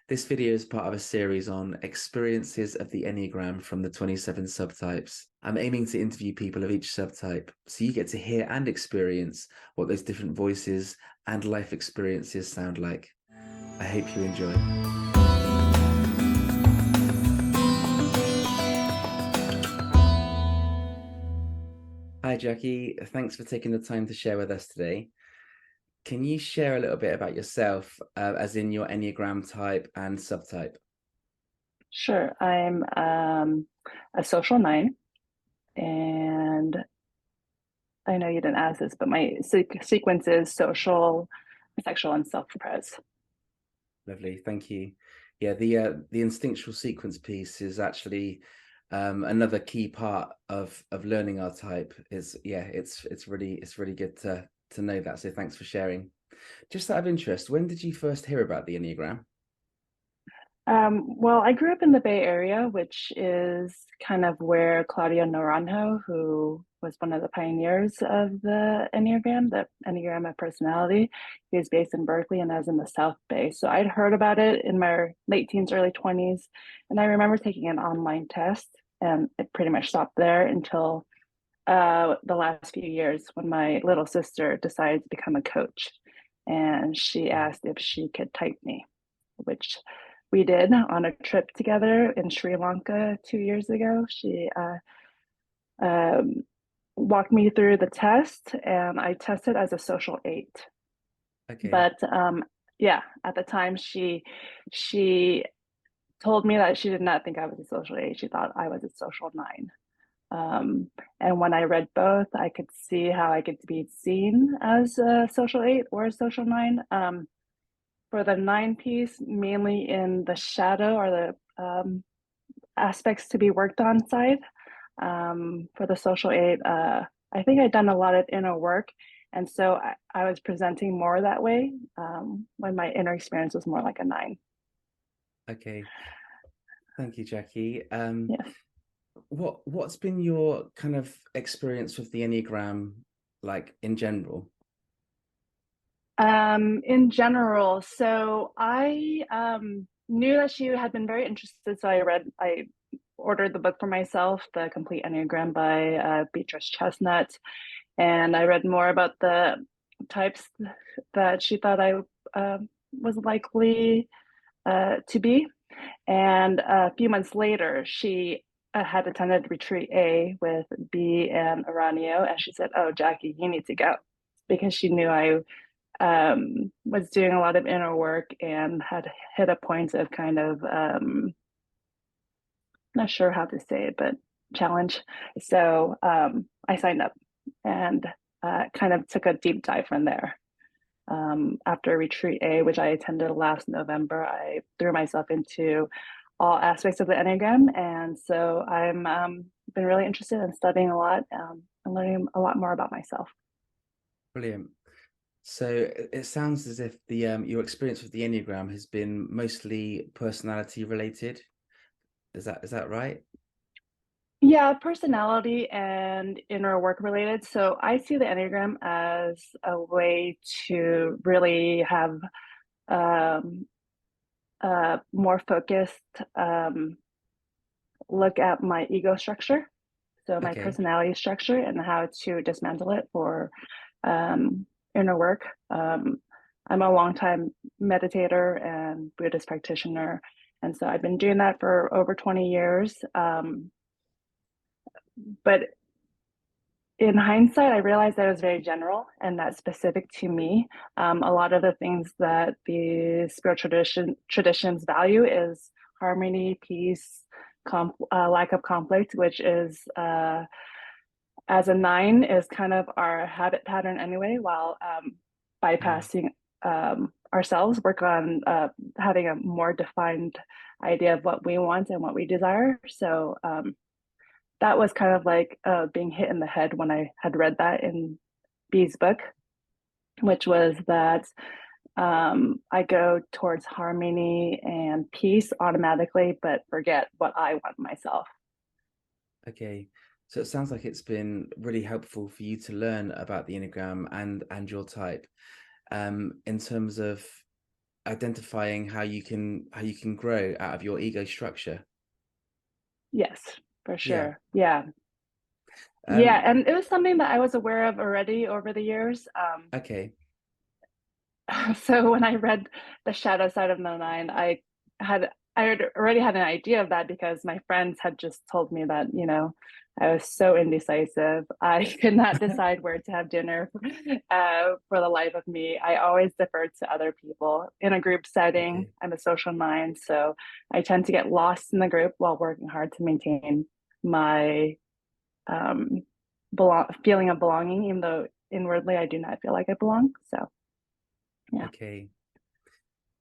This video is part of a series on experiences of the Enneagram from the 27 subtypes. I'm aiming to interview people of each subtype, so you get to hear and experience what those different voices and life experiences sound like. I hope you enjoy. Hi, Jacky. Thanks for taking the time to share with us today. Can you share a little bit about yourself, as in your Enneagram type and subtype? Sure. I'm a social nine, and I know you didn't ask this, but my sequence is social, sexual, and self-pres. Lovely, thank you. Yeah, the instinctual sequence piece is actually another key part of learning our type. Is yeah, it's really good to know that. So thanks for sharing. Just out of interest, when did you first hear about the Enneagram? Well, I grew up in the Bay Area, which is kind of where Claudio Naranjo, who was one of the pioneers of the Enneagram of personality, he was based in Berkeley, and I was in the South Bay. So I'd heard about it in my late teens, early 20s. And I remember taking an online test, and it pretty much stopped there until the last few years when my little sister decided to become a coach. And she asked if she could type me, which we did on a trip together in Sri Lanka 2 years ago. She um, walked me through the test, and I tested as a social eight. Okay, But yeah, at the time, she told me that she did not think I was a social eight. She thought I was a social nine. Um, and when I read both, I could see how I could be seen as a social eight or a social nine. For the nine piece, mainly in the shadow or the aspects to be worked on side. For the social eight, I think I'd done a lot of inner work. And so I was presenting more that way when my inner experience was more like a nine. okay. Thank you, Jacky. Yes. What's been your kind of experience with the Enneagram, like in general? In general, so I knew that she had been very interested. So I ordered the book for myself, The Complete Enneagram by Beatrice Chestnut. And I read more about the types that she thought I was likely to be. And a few months later, she had attended Retreat A with B and Aranio, and she said, "Oh, Jacky, you need to go," because she knew I was doing a lot of inner work and had hit a point of kind of not sure how to say it, but challenge. So I signed up and kind of took a deep dive from there. After Retreat A, which I attended last November, I threw myself into all aspects of the Enneagram. And so I'm been really interested in studying a lot and learning a lot more about myself. Brilliant. So it sounds as if the your experience with the Enneagram has been mostly personality related. Is that right? Yeah, personality and inner work related. So I see the Enneagram as a way to really have um, a more focused look at my ego structure, so my Okay. personality structure, and how to dismantle it for inner work. I'm a longtime meditator and Buddhist practitioner, and so I've been doing that for over 20 years. But in hindsight, I realized that it was very general and not specific to me. A lot of the things that the spiritual traditions value is harmony, peace, lack of conflict, which is as a nine is kind of our habit pattern anyway. While Mm. bypassing ourselves, work on having a more defined idea of what we want and what we desire. So that was kind of like being hit in the head when I had read that in B's book, which was that I go towards harmony and peace automatically, but forget what I want myself. Okay. So it sounds like it's been really helpful for you to learn about the Enneagram and your type. In terms of identifying how you can grow out of your ego structure. Yes, for Yeah. sure. Yeah. Yeah, Um, and it was something that I was aware of already over the years. okay. So when I read The Shadow Side of the Nine, I had already had an idea of that because my friends had just told me that, I was so indecisive. I could not decide where to have dinner for the life of me. I always deferred to other people in a group setting. Okay. I'm a social mind, so I tend to get lost in the group while working hard to maintain my um, feeling of belonging, even though inwardly I do not feel like I belong. So, yeah. Okay.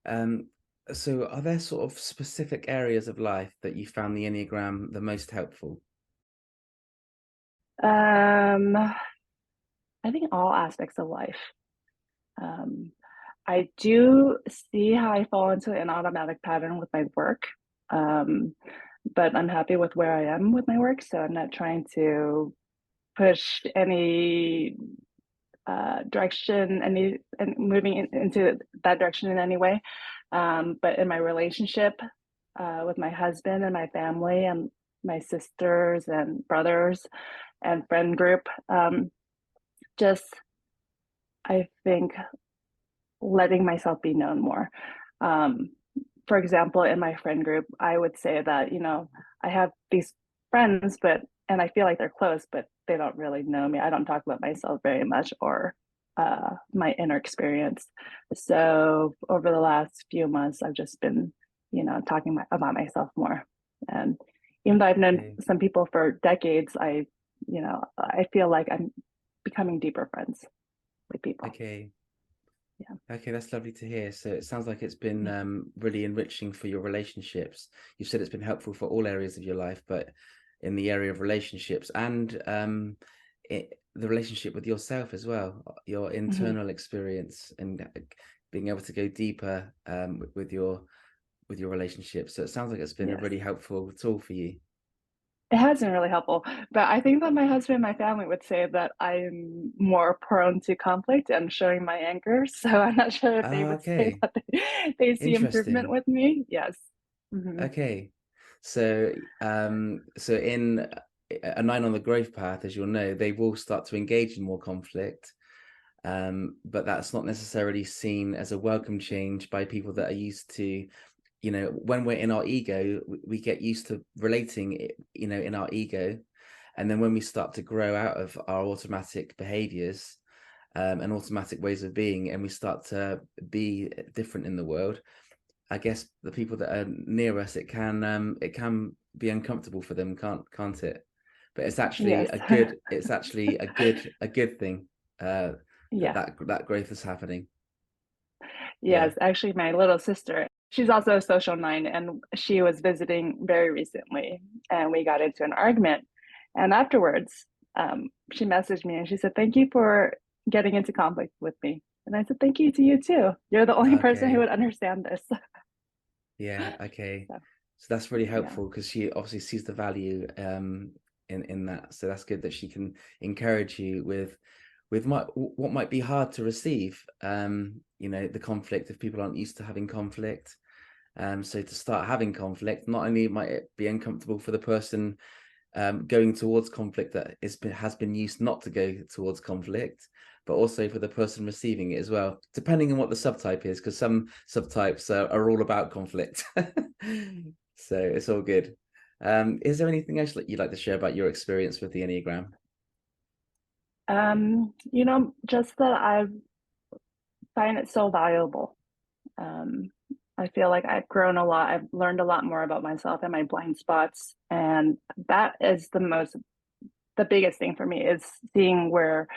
Um, so are there sort of specific areas of life that you found the Enneagram the most helpful? I think all aspects of life. Um, I do see how I fall into an automatic pattern with my work, um, but I'm happy with where I am with my work, so I'm not trying to push any direction, and moving into that direction in any way. But in my relationship with my husband and my family and my sisters and brothers and friend group, just I think letting myself be known more. Um, for example, in my friend group, I would say that, I have these friends, and I feel like they're close, but they don't really know me. I don't talk about myself very much or my inner experience. So over the last few months, I've just been, talking about myself more. And even though I've known Okay. some people for decades, I feel like I'm becoming deeper friends with people. Okay. Yeah. Okay, that's lovely to hear. So it sounds like it's been Yeah. really enriching for your relationships. You said it's been helpful for all areas of your life, but in the area of relationships and the relationship with yourself as well, your Mhm. internal experience and being able to go deeper with your relationship. So it sounds like it's been a Yes. really helpful tool for you. It has been really helpful, but I think that my husband and my family would say that I'm more prone to conflict and showing my anger, so I'm not sure if they Ah, would say okay. that they see improvement Interesting. with me. Yes. Mhm. Okay. So, so in a nine on the growth path, as you'll know, they will start to engage in more conflict, but that's not necessarily seen as a welcome change by people that are used to, when we're in our ego, we get used to relating, in our ego, and then when we start to grow out of our automatic behaviors, and automatic ways of being, and we start to be different in the world. I guess the people that are near us, it can be uncomfortable for them, can't it? But Yes. it's actually a good thing Yeah. that growth is happening. Yeah. Yes, actually, my little sister, she's also a social nine, and she was visiting very recently, and we got into an argument. And afterwards, she messaged me and she said, "Thank you for getting into conflict with me." And I said, "Thank you to you too. You're the only person who Okay. would understand this." Yeah. Okay. So, So that's really yeah. helpful because she obviously sees the value in that. So that's good that she can encourage you with what might be hard to receive. The conflict if people aren't used to having conflict. So to start having conflict, not only might it be uncomfortable for the person going towards conflict that has been used not to go towards conflict, but also for the person receiving it as well, depending on what the subtype is, because some subtypes are all about conflict. So it's all good. Is there anything else that you'd like to share about your experience with the Enneagram? Just that I find it so valuable. Um, I feel like I've grown a lot. I've learned a lot more about myself and my blind spots, and that is the biggest thing for me is seeing where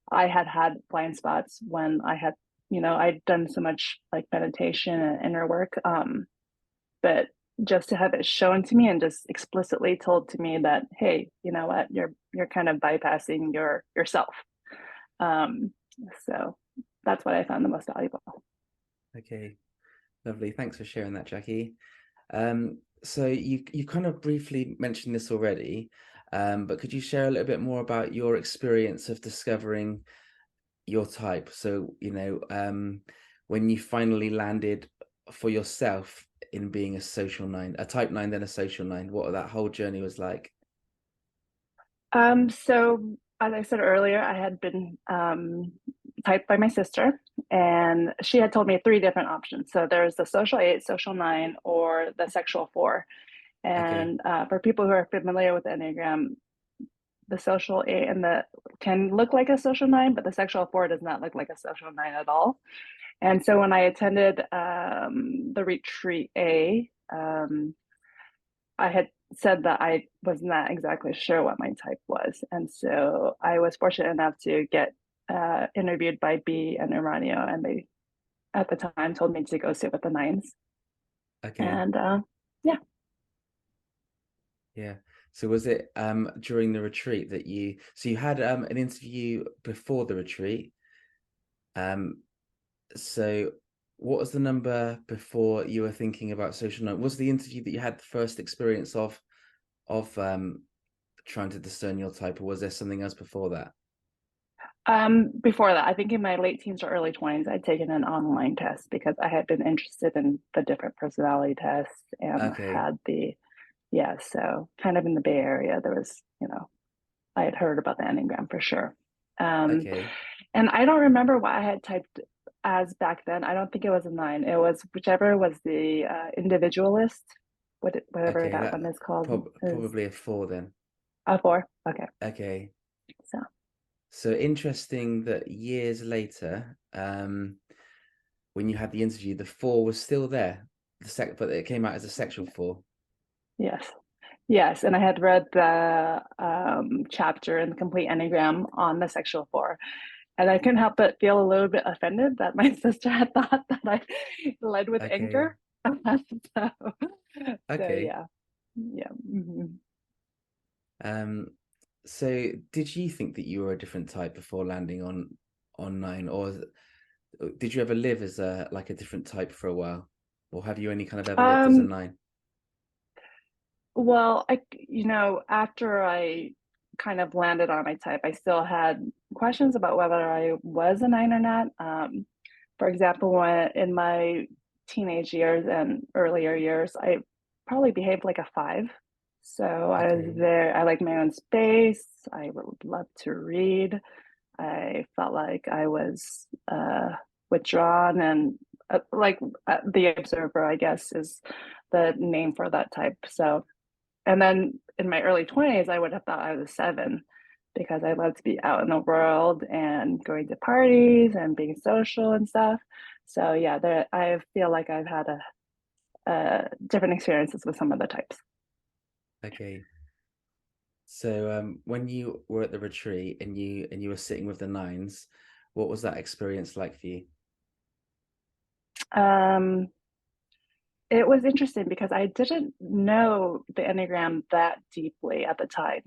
I had blind spots when I'd done so much like meditation and inner work. But just to have it shown to me and just explicitly told to me that, hey, you know what, you're kind of bypassing yourself. Um, so that's what I found the most valuable. Okay, lovely. Thanks for sharing that, Jackie. So you kind of briefly mentioned this already, but could you share a little bit more about your experience of discovering your type? So, when you finally landed for yourself in being a social nine, a type nine, then a social nine? What that whole journey was like? So as I said earlier, I had been typed by my sister, and she had told me three different options. So there's the social eight, social nine, or the sexual four. Okay, And for people who are familiar with the Enneagram, the social eight and the can look like a social nine, but the sexual four does not look like a social nine at all. And so when I attended the retreat A, I had said that I was not exactly sure what my type was. And so I was fortunate enough to get interviewed by B and Uranio, and they at the time told me to go sit with the nines. okay, And yeah. yeah. So was it during the retreat that you had an interview before the retreat? Um, so what was the number before you were thinking about social nine? Was the interview that you had the first experience of trying to discern your type, or was there something else before that? Before that, I think in my late teens or early 20s, I'd taken an online test because I had been interested in the different personality tests and Okay, had yeah, so kind of in the Bay Area, there was, I had heard about the Enneagram for sure. Um, okay, and I don't remember what I had typed as back then. I don't think it was a nine. It was whichever was the individualist, whatever okay. that That one is called, is probably a four then. a four. Okay. Okay. So, So interesting that years later, when you had the interview, the four was still there. But it came out as a sexual four. yes. Yes, and I had read the chapter in the Complete Enneagram on the sexual four, and I couldn't help but feel a little bit offended that my sister had thought that I led with Okay, anger. so, so okay. yeah, yeah. Um, so did you think that you were a different type before landing on nine, or did you ever live as a like a different type for a while, or have you only kind of ever lived as a Um, nine? well, after I kind of landed on my type, I still had questions about whether I was a nine or not. For example, when in my teenage years and earlier years, I probably behaved like a five. So Okay, I like my own space. I would love to read. I felt like I was withdrawn and the observer, I guess, is the name for that type. So, and then in my early 20s, I would have thought I was a seven because I love to be out in the world and going to parties and being social and stuff. So yeah, I feel like I've had different experiences with some of the types. okay. So when you were at the retreat and you were sitting with the nines, what was that experience like for you? Um, it was interesting because I didn't know the Enneagram that deeply at the time.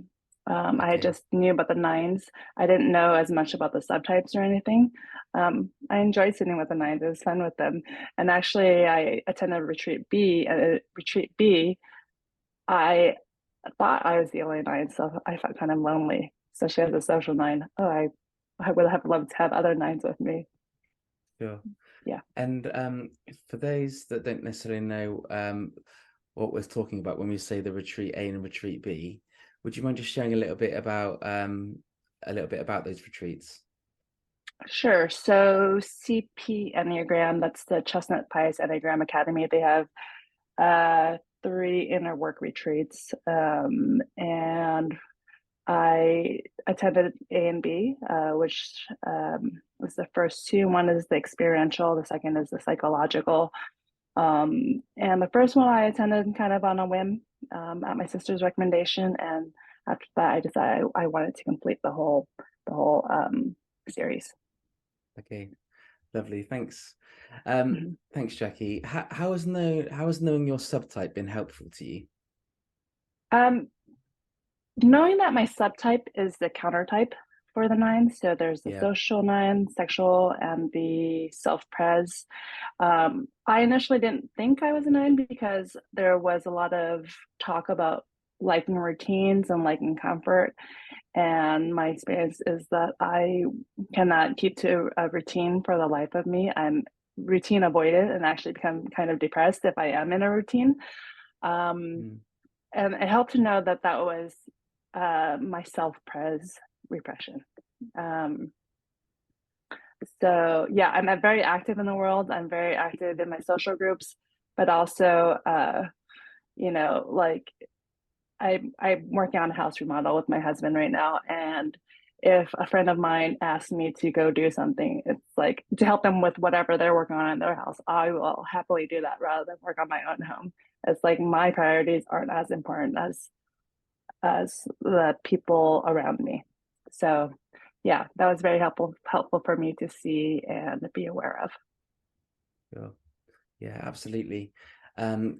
I Okay, just knew about the nines. I didn't know as much about the subtypes or anything. I enjoyed sitting with the nines. It was fun with them. And actually, I attended retreat B. At retreat B, I thought I was the only nine, so I felt kind of lonely. So she has a social nine. Oh, I would have loved to have other nines with me. sure. Yeah. And for those that don't necessarily know what we're talking about when we say the retreat A and retreat B, would you mind just sharing a little bit about those retreats? Sure. So CP Enneagram, that's the Chestnut Pies Enneagram Academy. They have three inner work retreats. And I attended A and B, which was the first two. One is the experiential, the second is the psychological. And the first one I attended kind of on a whim at my sister's recommendation. And after that, I decided I wanted to complete the whole series. Okay, lovely. Thanks. Mhm. Thanks, Jackie. How has knowing your subtype been helpful to you? Um, Knowing that my subtype is the counter type for the nine, so there's the Yeah. social nine, sexual, and the self-pres. I initially didn't think I was a nine because there was a lot of talk about liking routines and liking comfort. And my experience is that I cannot keep to a routine for the life of me. I'm routine avoidant and actually become kind of depressed if I am in a routine. Um, Mm. and it helped to know that that was my self-pres repression. Um, so yeah, I'm very active in the world. I'm very active in my social groups, but also, like I'm working on a house remodel with my husband right now, and if a friend of mine asks me to go do something, it's like to help them with whatever they're working on in their house, I will happily do that rather than work on my own home. It's like my priorities aren't as important as the people around me. So yeah, that was very helpful for me to see and be aware of. Sure. Yeah, absolutely.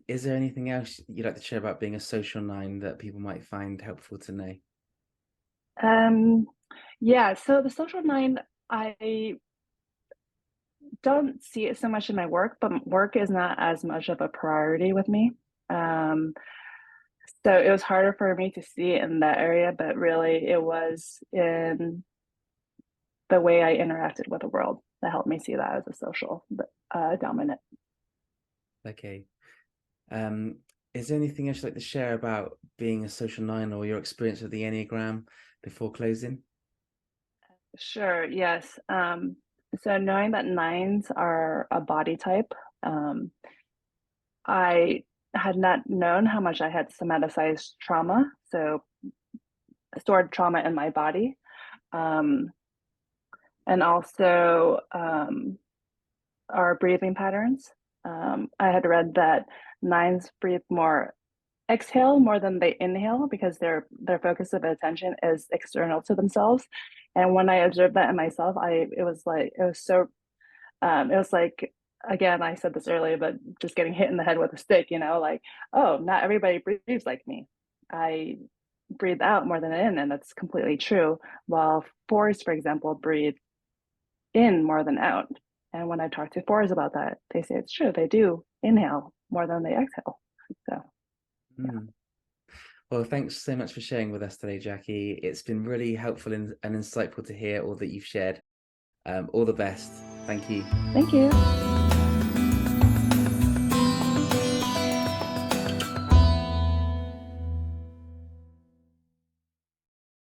Is there anything else you'd like to share about being a social nine that people might find helpful to know? Um, yeah, so the social nine, I don't see it so much in my work, but work is not as much of a priority with me. Um, so it was harder for me to see it in that area, but really it was in the way I interacted with the world that helped me see that as a social dominant. Okay. Um, is there anything else you'd like to share about being a social nine or your experience with the Enneagram before closing? Sure, yes. So knowing that nines are a body type, um, I had not known how much I had somaticized trauma, so stored trauma in my body. Um, and also our breathing patterns. I had read that nines breathe more exhale more than they inhale because their focus of attention is external to themselves. And when I observed that in myself, I it was like it was so it was like again I said this earlier, but just getting hit in the head with a stick, like oh, not everybody breathes like me. I breathe out more than in, and that's completely true. While fours, for example, breathe in more than out. And when I talk to fours about that, they say it's true. They do inhale more than they exhale. So, yeah. Mm. Well, thanks so much for sharing with us today, Jackie. It's been really helpful and insightful to hear all that you've shared. All the best. Thank you. Thank you.